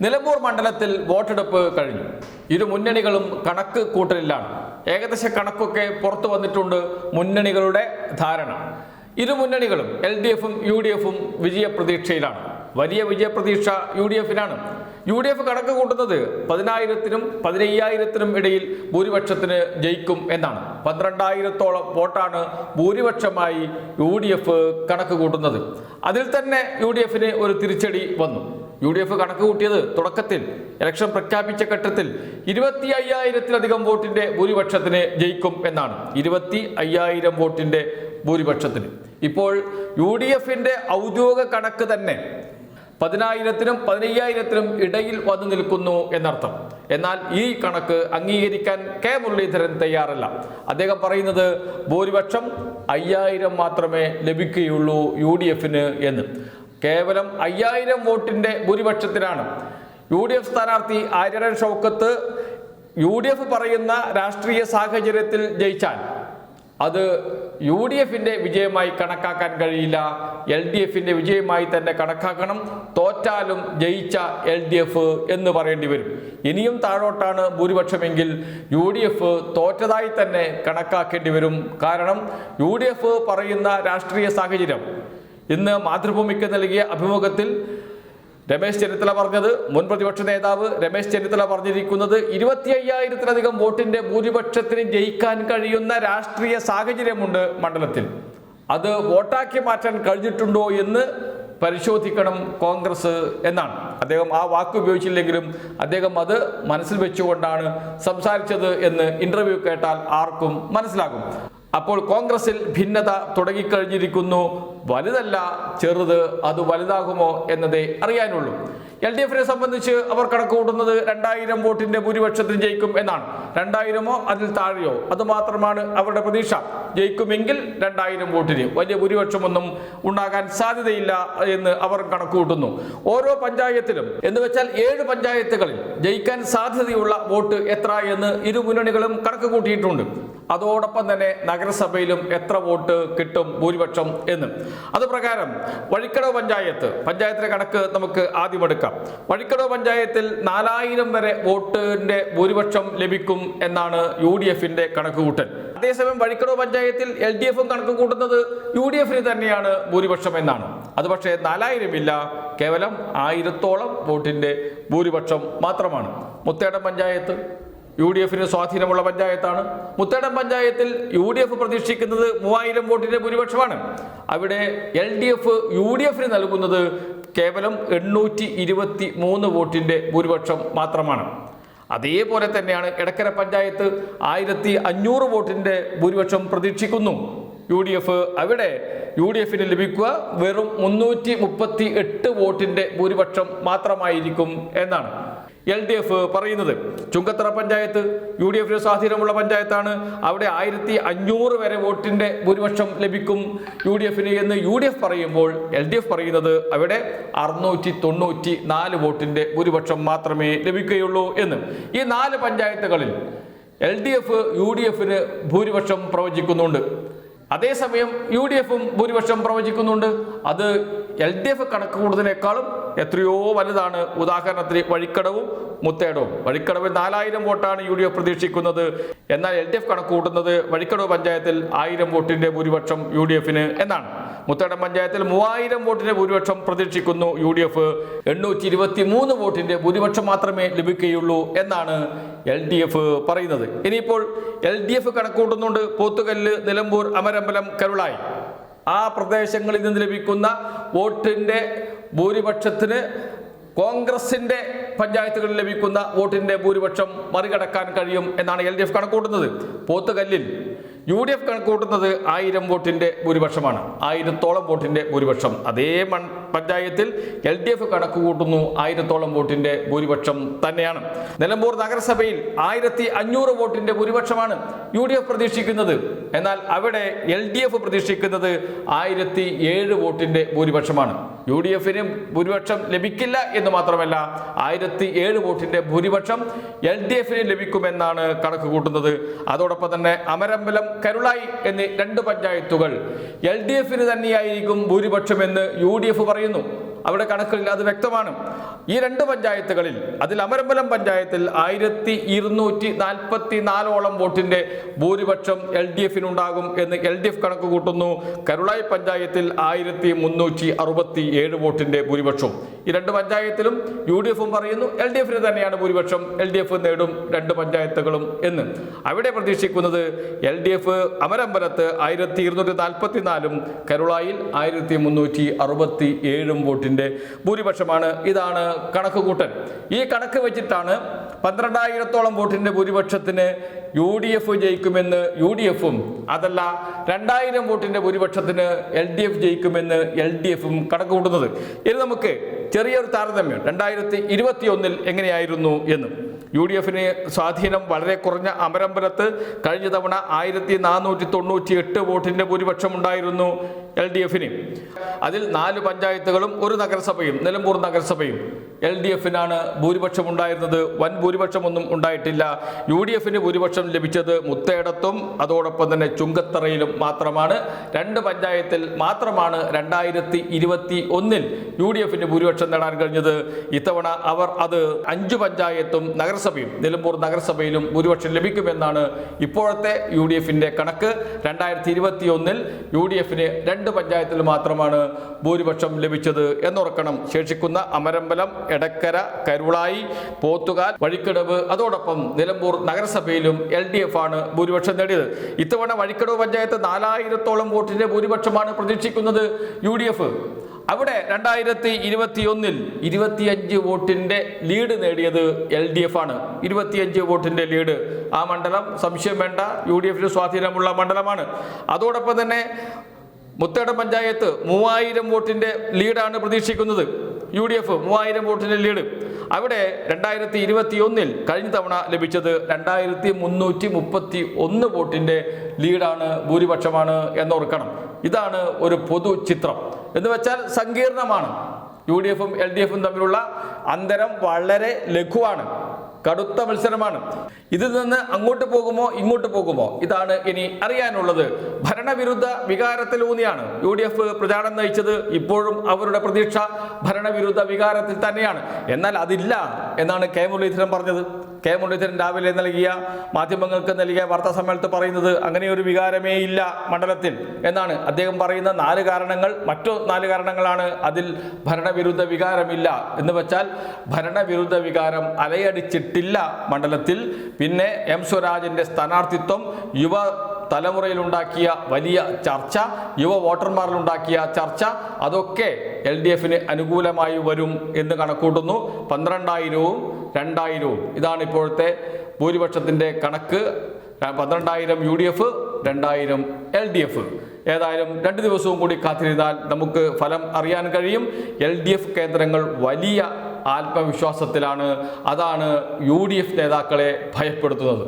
നിലമ്പൂർ മണ്ഡലത്തിൽ വോട്ടെടുപ്പ് കഴിഞ്ഞു. ഇരു മുന്നണികളും കണക്ക് കൂട്ടലിലാണ്. ഏകദേശ കണക്കൊക്കെ പുറത്തു വന്നിട്ടുണ്ട്. മുന്നണികളുടെ ധാരണ ഇരു മുന്നണികളും LDFും UDFും വിജയപ്രതീക്ഷയിലാണ്. വലിയ വിജയപ്രതീക്ഷ UDFിനാണ്. UDF കണക്ക് കൂട്ടുന്നത് 10,000-നും 15,000-നും ഇടയിൽ ഭൂരിപക്ഷത്തിന് ജയിക്കും എന്നാണ്. 12,000-ഓളം വോട്ടാണ് ഭൂരിപക്ഷമായി UDF കണക്ക് കൂട്ടുന്നത്. അതിൽ തന്നെ UDFിന് ഒരു തിരിച്ചടി വന്നു. UDF കണക്ക് കൂട്ടിയത് തുടക്കത്തിൽ ഇലക്ഷൻ പ്രഖ്യാപിച്ച ഘട്ടത്തിൽ 25,000-ത്തിലധികം വോട്ടിന്റെ ഭൂരിപക്ഷത്തിന് ജയിക്കും എന്നാണ്. 25,000 വോട്ടിന്റെ ഭൂരിപക്ഷത്തിന്. ഇപ്പോൾ UDFിന്റെ ഔദ്യോഗിക കണക്ക് തന്നെ 10,000-നും 15,000-നും ഇടയിൽ വന്നു നിൽക്കുന്നു എന്നർത്ഥം. എന്നാൽ ഈ കണക്ക് അംഗീകരിക്കാൻ K. മുരളീധരൻ തയ്യാറല്ല. അദ്ദേഹം പറയുന്നത് ഭൂരിപക്ഷം 5,000 മാത്രമേ ലഭിക്കുകയുള്ളൂ UDFിന് എന്ന്. കേവലം 5,000 വോട്ടിന്റെ ഭൂരിപക്ഷത്തിനാണ് UDF സ്ഥാനാർത്ഥി ആര്യടൻ ഷൗക്കത്ത് UDF പറയുന്ന രാഷ്ട്രീയ സാഹചര്യത്തിൽ ജയിച്ചാൽ അത് UDFിന്റെ വിജയമായി കണക്കാക്കാൻ കഴിയില്ല. LDFിന്റെ വിജയമായി തന്നെ കണക്കാക്കണം. തോറ്റാലും ജയിച്ച LDF എന്ന് പറയേണ്ടി വരും. ഇനിയും താഴോട്ടാണ് ഭൂരിപക്ഷമെങ്കിൽ UDF തോറ്റതായി തന്നെ കണക്കാക്കേണ്ടി വരും. കാരണം UDF പറയുന്ന രാഷ്ട്രീയ സാഹചര്യം ഇന്ന് മാതൃഭൂമിക്ക് നൽകിയ അഭിമുഖത്തിൽ രമേശ് ചെന്നിത്തല പറഞ്ഞത്, മുൻ പ്രതിപക്ഷ നേതാവ് രമേശ് ചെന്നിത്തല പറഞ്ഞിരിക്കുന്നത് 25,000-ത്തിലധികം വോട്ടിന്റെ ഭൂരിപക്ഷത്തിന് ജയിക്കാൻ കഴിയുന്ന രാഷ്ട്രീയ സാഹചര്യമുണ്ട് മണ്ഡലത്തിൽ. അത് വോട്ടാക്കി മാറ്റാൻ കഴിഞ്ഞിട്ടുണ്ടോ എന്ന് പരിശോധിക്കണം കോൺഗ്രസ് എന്നാണ്. അദ്ദേഹം ആ വാക്ക് ഉപയോഗിച്ചില്ലെങ്കിലും അദ്ദേഹം അത് മനസ്സിൽ വെച്ചുകൊണ്ടാണ് സംസാരിച്ചത് എന്ന് ഇന്റർവ്യൂ കേട്ടാൽ ആർക്കും മനസ്സിലാകും. അപ്പോൾ കോൺഗ്രസിൽ ഭിന്നത തുടങ്ങിക്കഴിഞ്ഞിരിക്കുന്നു. വലുതല്ല ചെറുത്, അത് വലുതാകുമോ എന്നതേ അറിയാനുള്ളൂ. LDFിനെ സംബന്ധിച്ച് അവർ കണക്ക് കൂട്ടുന്നത് 2,000 വോട്ടിന്റെ ഭൂരിപക്ഷത്തിന് ജയിക്കും എന്നാണ്. 2,000-മോ അതിൽ താഴെയോ അത് മാത്രമാണ് അവരുടെ പ്രതീക്ഷ. ജയിക്കുമെങ്കിൽ 2,000 വോട്ടിന് വലിയ ഭൂരിപക്ഷമൊന്നും ഉണ്ടാകാൻ സാധ്യതയില്ല എന്ന് അവർ കണക്ക് കൂട്ടുന്നു. ഓരോ പഞ്ചായത്തിലും എന്ന് വെച്ചാൽ 7 പഞ്ചായത്തുകളിൽ ജയിക്കാൻ സാധ്യതയുള്ള വോട്ട് എത്ര എന്ന് ഇരു മുന്നണികളും കണക്ക് കൂട്ടിയിട്ടുണ്ട്. അതോടൊപ്പം തന്നെ നഗരസഭയിലും എത്ര വോട്ട് കിട്ടും ഭൂരിപക്ഷം എന്ന്. അത് പ്രകാരം വഴിക്കടവ് പഞ്ചായത്തിലെ കണക്ക് നമുക്ക് ആദ്യം എടുക്കാം. വഴിക്കടവ് പഞ്ചായത്തിൽ 4,000 വരെ വോട്ടിന്റെ ഭൂരിപക്ഷം ലഭിക്കും എന്നാണ് UDFിന്റെ കണക്ക് കൂട്ടൽ. അതേസമയം വഴിക്കടവ് പഞ്ചായത്തിൽ LDFും കണക്ക് കൂട്ടുന്നത് UDFിന് തന്നെയാണ് ഭൂരിപക്ഷം എന്നാണ്. അത് പക്ഷേ 4,000 ഇല്ല, കേവലം 1,000-ഓളം വോട്ടിന്റെ ഭൂരിപക്ഷം മാത്രമാണ്. മുത്തേടം പഞ്ചായത്ത് UDFിന് സ്വാധീനമുള്ള പഞ്ചായത്താണ്. മുത്തേടം പഞ്ചായത്തിൽ UDF പ്രതീക്ഷിക്കുന്നത് 3,000 വോട്ടിന്റെ ഭൂരിപക്ഷമാണ്. അവിടെ LDF UDFിന് നൽകുന്നത് കേവലം 823 വോട്ടിന്റെ ഭൂരിപക്ഷം മാത്രമാണ്. അതേപോലെ തന്നെയാണ് എടക്കര പഞ്ചായത്ത് 1,500 വോട്ടിന്റെ ഭൂരിപക്ഷം പ്രതീക്ഷിക്കുന്നു UDF. അവിടെ UDFിന് ലഭിക്കുക വെറും 338 വോട്ടിന്റെ ഭൂരിപക്ഷം മാത്രമായിരിക്കും എന്നാണ് LDF പറയുന്നത്. ചുങ്കത്തറ പഞ്ചായത്ത് UDFിന് സ്വാധീനമുള്ള പഞ്ചായത്താണ്. അവിടെ 1,500 വരെ വോട്ടിന്റെ ഭൂരിപക്ഷം ലഭിക്കും UDFിന് എന്ന് UDF പറയുമ്പോൾ LDF പറയുന്നത് അവിടെ 694 വോട്ടിന്റെ ഭൂരിപക്ഷം മാത്രമേ ലഭിക്കുകയുള്ളൂ എന്ന്. ഈ 4 പഞ്ചായത്തുകളിൽ LDF UDFിന് ഭൂരിപക്ഷം പ്രവചിക്കുന്നുണ്ട്. അതേസമയം UDFും ഭൂരിപക്ഷം പ്രവചിക്കുന്നുണ്ട്. അത് LDF കണക്ക് കൂടുന്നതിനേക്കാളും എത്രയോ വലുതാണ്. ഉദാഹരണത്തിന് വഴിക്കടവും മുത്തേടവും. വഴിക്കടവിൽ 4,000 വോട്ടാണ് UDF പ്രതീക്ഷിക്കുന്നത്. എന്നാൽ LDF കണക്ക് കൂട്ടുന്നത് വഴിക്കടവ് പഞ്ചായത്തിൽ 1,000 വോട്ടിന്റെ ഭൂരിപക്ഷം UDFിന് എന്നാണ്. മുത്തേടം പഞ്ചായത്തിൽ 3,000 വോട്ടിന്റെ ഭൂരിപക്ഷം പ്രതീക്ഷിക്കുന്നു UDF. 823 വോട്ടിന്റെ ഭൂരിപക്ഷം മാത്രമേ ലഭിക്കുകയുള്ളൂ എന്നാണ് LDF പറയുന്നത്. ഇനിയിപ്പോൾ LDF കണക്ക് കൂട്ടുന്നുണ്ട് പോത്തുകല്ല്, നിലമ്പൂർ, അമരമ്പലം, കരുളായി ആ പ്രദേശങ്ങളിൽ നിന്ന് ലഭിക്കുന്ന വോട്ടിന്റെ ഭൂരിപക്ഷത്തിന് കോൺഗ്രസിന്റെ പഞ്ചായത്തുകളിൽ ലഭിക്കുന്ന വോട്ടിന്റെ ഭൂരിപക്ഷം മറികടക്കാൻ കഴിയും എന്നാണ് LDF കണക്കൂട്ടുന്നത്. പോത്തുകല്ലിൽ UDF കണക്കൂട്ടുന്നത് 1,000 വോട്ടിന്റെ ഭൂരിപക്ഷമാണ്. 1,000-ഓളം വോട്ടിന്റെ ഭൂരിപക്ഷം. അതേ പഞ്ചായത്തിൽ LDF കണക്ക് കൂട്ടുന്നു 1,000-ഓളം വോട്ടിന്റെ ഭൂരിപക്ഷം തന്നെയാണ്. നിലമ്പൂർ നഗരസഭയിൽ 1,500 വോട്ടിന്റെ ഭൂരിപക്ഷമാണ് UDF പ്രതീക്ഷിക്കുന്നത്. എന്നാൽ അവിടെ LDF പ്രതീക്ഷിക്കുന്നത് 1,007 വോട്ടിന്റെ ഭൂരിപക്ഷമാണ്. UDFിന് ഭൂരിപക്ഷം ലഭിക്കില്ല എന്ന് മാത്രമല്ല 1,007 വോട്ടിന്റെ ഭൂരിപക്ഷം LDFിന് ലഭിക്കുമെന്നാണ് കണക്ക് കൂട്ടുന്നത്. അതോടൊപ്പം തന്നെ അമരമ്പലം, കരുളായി എന്നീ 2 പഞ്ചായത്തുകൾ LDFിന് തന്നെയായിരിക്കും ഭൂരിപക്ഷമെന്ന് UDF പറയുന്നു. അവിടെ കണക്കുകളിൽ അത് വ്യക്തമാണ്. ഈ രണ്ട് പഞ്ചായത്തുകളിൽ, അതിൽ അമരമ്പലം പഞ്ചായത്തിൽ 1244 വോട്ടിന്റെ ഭൂരിപക്ഷം LDF എന്ന് LDF കണക്ക് കൂട്ടുന്നു. കരുളായി പഞ്ചായത്തിൽ 1367 വോട്ടിന്റെ ഭൂരിപക്ഷവും. ഈ രണ്ട് പഞ്ചായത്തിലും UDF പറയുന്നു LDF തന്നെയാണ് ഭൂരിപക്ഷം, LDF നേടും രണ്ട് പഞ്ചായത്തുകളും എന്ന്. അവിടെ പ്രതീക്ഷിക്കുന്നത് LDF അമരമ്പലത്ത് 1244 കരുളായിൽ 1367 വോട്ടിന്റെ ഭൂരിപക്ഷമാണ്. ഇതാണ് കണക്ക് കൂട്ടൽ. ഈ കണക്ക് വെച്ചിട്ടാണ് 12,000-ഓളം വോട്ടിന്റെ ഭൂരിപക്ഷത്തിന് UDF ജയിക്കുമെന്ന് UDF-ഉം അതല്ല 2,000 വോട്ടിന്റെ ഭൂരിപക്ഷത്തിന് LDF ജയിക്കുമെന്ന് LDF-ഉം കണക്ക് കൂട്ടുന്നത്. ഇനി നമുക്ക് ചെറിയൊരു താരതമ്യം 2021 എങ്ങനെയായിരുന്നു എന്ന്. UDF-ന് സ്വാധീനം വളരെ കുറഞ്ഞ അമരമ്പലത്ത് കഴിഞ്ഞ തവണ 1498 വോട്ടിന്റെ ഭൂരിപക്ഷം ഉണ്ടായിരുന്നു LDF-ന്. അതിൽ 4 പഞ്ചായത്തുകളും ഒരു നഗരസഭയും, നിലമ്പൂർ നഗരസഭയും LDF-നാണ് ഭൂരിപക്ഷം ഉണ്ടായിരുന്നത്. വൻ ഭൂരിപക്ഷമൊന്നും ഉണ്ടായിട്ടില്ല. UDF-ന് ഭൂരിപക്ഷം ലഭിച്ചത് മുത്തേടത്തും അതോടൊപ്പം തന്നെ ചുങ്കത്തറയിലും മാത്രമാണ്. 2 പഞ്ചായത്തിൽ മാത്രമാണ് 2021 UDF-ന് ഭൂരിപക്ഷം നേടാൻ കഴിഞ്ഞത്. ഇത്തവണ അവർ അത് 5 പഞ്ചായത്തും നഗരസഭയും, നിലമ്പൂർ നഗരസഭയിലും ഭൂരിപക്ഷം ലഭിക്കുമെന്നാണ് ഇപ്പോഴത്തെ UDF-ന്റെ കണക്ക്. 2021 UDF-ന് 2 പഞ്ചായത്തിൽ മാത്രമാണ് ഭൂരിപക്ഷം ലഭിച്ചത് എന്നോർക്കണം. ശേഷിക്കുന്ന അമരമ്പലം, എടക്കര, കരുളായി, പോത്തുകാൽ, വഴിക്കടവ് അതോടൊപ്പം നിലമ്പൂർ നഗരസഭയിലും LDF ആണ് ഭൂരിപക്ഷം നേടിയത്. ഇത്തവണ വഴിക്കടവ് പഞ്ചായത്ത് 4,000-ഓളം വോട്ടിന്റെ ഭൂരിപക്ഷമാണ് പ്രതീക്ഷിക്കുന്നത് UDF. അവിടെ 2021 25 വോട്ടിന്റെ ലീഡ് നേടിയത് LDF ആണ്. 25 വോട്ടിന്റെ ലീഡ്. ആ മണ്ഡലം സംശയം വേണ്ട UDF-ന് സ്വാധീനമുള്ള മണ്ഡലമാണ്. അതോടൊപ്പം തന്നെ മുത്തേടം പഞ്ചായത്ത് 3000 വോട്ടിന്റെ ലീഡാണ് പ്രതീക്ഷിക്കുന്നത്. UDF 3000 വോട്ടിന്റെ ലീഡ്. അവിടെ 2021 കഴിഞ്ഞ തവണ ലഭിച്ചത് 2331 വോട്ടിന്റെ ലീഡാണ്, ഭൂരിപക്ഷമാണ് എന്നോർക്കണം. ഇതാണ് ഒരു പൊതു ചിത്രം. എന്ന് വെച്ചാൽ സങ്കീർണമാണ്. UDF-ഉം LDF-ഉം തമ്മിലുള്ള അന്തരം വളരെ ലഘുവാണ്. കടുത്ത മത്സരമാണ്. ഇതിൽ നിന്ന് അങ്ങോട്ട് പോകുമോ ഇങ്ങോട്ട് പോകുമോ, ഇതാണ് ഇനി അറിയാനുള്ളത്. ഭരണവിരുദ്ധ വികാരത്തിലൂന്നിയാണ് UDF പ്രചാരണം നയിച്ചത്. ഇപ്പോഴും അവരുടെ പ്രതീക്ഷ ഭരണവിരുദ്ധ വികാരത്തിൽ തന്നെയാണ്. എന്നാൽ അതില്ല എന്നാണ് കെ മുരളീധരൻ പറഞ്ഞത്. കെ മുരളീധരൻ രാവിലെ മാധ്യമങ്ങൾക്ക് നൽകിയ വാർത്താ സമ്മേളനത്തിൽ പറയുന്നത് അങ്ങനെയൊരു വികാരമേ ഇല്ല മണ്ഡലത്തിൽ എന്നാണ്. അദ്ദേഹം പറയുന്ന 4 കാരണങ്ങൾ മറ്റു 4 കാരണങ്ങളാണ്. അതിൽ ഭരണവിരുദ്ധ വികാരമില്ല എന്ന് വെച്ചാൽ ഭരണവിരുദ്ധ വികാരം അലയടിച്ചിട്ടില്ല മണ്ഡലത്തിൽ. പിന്നെ M സ്വരാജിന്റെ സ്ഥാനാർത്ഥിത്വം യുവ തലമുറയിലുണ്ടാക്കിയ വലിയ ചർച്ച, യുവ വോട്ടർമാരിലുണ്ടാക്കിയ ചർച്ച, അതൊക്കെ LDF-ന് അനുകൂലമായി വരും എന്ന് കണക്കൂട്ടുന്നു. 12,000-ഉം 2,000-ഉം ഇതാണ് ഇപ്പോഴത്തെ ഭൂരിപക്ഷത്തിൻ്റെ കണക്ക്. 12,000 UDF, 2,000 LDF. ഏതായാലും 2 ദിവസവും കൂടി കാത്തിരുന്നാൽ നമുക്ക് ഫലം അറിയാൻ കഴിയും. LDF കേന്ദ്രങ്ങൾ വലിയ ആത്മവിശ്വാസത്തിലാണ്. അതാണ് UDF നേതാക്കളെ ഭയപ്പെടുത്തുന്നത്.